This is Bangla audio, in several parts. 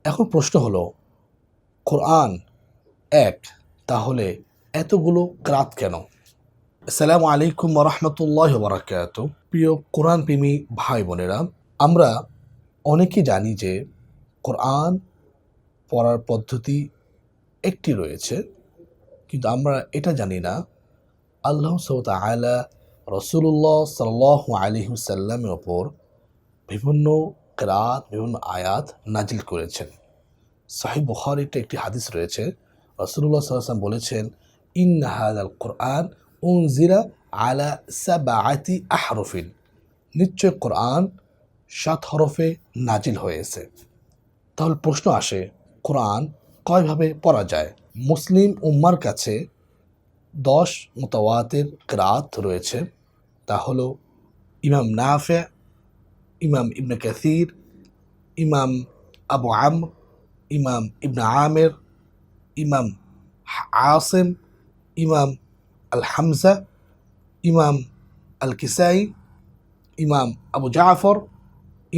এখন প্রশ্ন হলো, কোরআন এক, তাহলে এতগুলো কেরাত কেন? আসসালামু আলাইকুম ওয়া রাহমাতুল্লাহি ওয়া বারাকাতুহু। প্রিয় কোরআন প্রেমী ভাই বোনেরা, আমরা অনেকেই জানি যে কোরআন পড়ার পদ্ধতি একটি রয়েছে, কিন্তু আমরা এটা জানি না আল্লাহ সুবহানাহু ওয়া তাআলা রাসূলুল্লাহ সাল্লাল্লাহু আলাইহি ওয়াসাল্লামের ওপর বিভিন্ন কেরাত, বিভিন্ন আয়াত নাজিল করেছেন। সহিহ বুখারীতে একটি হাদিস রয়েছে, রাসূলুল্লাহ সাল্লাল্লাহু আলাইহি ওয়াসাল্লাম বলেছেন, ইন্না হাযাল কুরআন উনজিলা আলা সাবআতি আহরুফিন। নিশ্চয় কোরআন ৭ হরফে নাজিল হয়েছে। তাহলে প্রশ্ন আসে, কোরআন কয়ভাবে পড়া যায়? মুসলিম উম্মার কাছে ১০ মুতাওয়াতির কিরাত রয়েছে। তা হলো ইমাম নাফি', ইমাম ইবনে কাসির, ইমাম আবু আমর, ইমাম ইবনে আমির, ইমাম আসিম, ইমাম আল হামজা, ইমাম আল কিসাই, ইমাম আবু জাফর,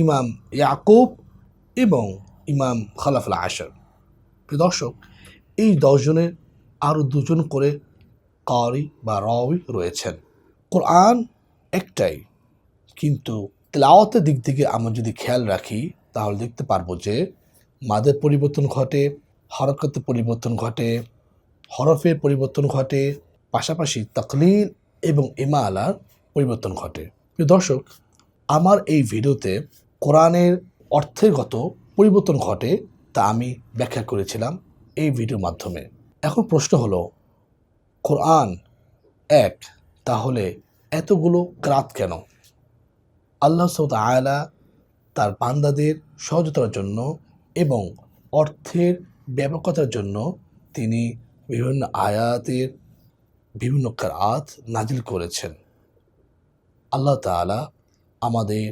ইমাম ইয়াকুব এবং ইমাম খলাফ আল আশর। প্রিয় দর্শক, এই ১০ জনের আরও ২জন করে কারি বা রাওয়ী রয়েছেন। কোরআন একটাই, কিন্তু তেলাওয়াতের দিক থেকে আমরা যদি খেয়াল রাখি তাহলে দেখতে পারবো যে মাদের পরিবর্তন ঘটে, হরকতের পরিবর্তন ঘটে, হরফের পরিবর্তন ঘটে, পাশাপাশি তাকলিল এবং ইমালার পরিবর্তন ঘটে। প্রিয় দর্শক, আমার এই ভিডিওতে কোরআনের অর্থগত পরিবর্তন ঘটে তা আমি ব্যাখ্যা করেছিলাম এই ভিডিওর মাধ্যমে। এখন প্রশ্ন হলো, কোরআন এক, তাহলে এতগুলো কেরাত কেন? আল্লাহ সুবহানাহু ওয়া তাআলা তার বান্দাদের সহজতার জন্য এবং অর্থের ব্যাপকতার জন্য তিনি বিভিন্ন আয়াতের বিভিন্ন কেরাত নাজিল করেছেন। আল্লাহ তাআলা আমাদের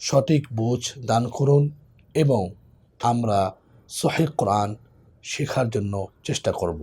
সঠিক বুঝ দান করুন এবং আমরা সহিহ কোরআন শেখার জন্য চেষ্টা করব।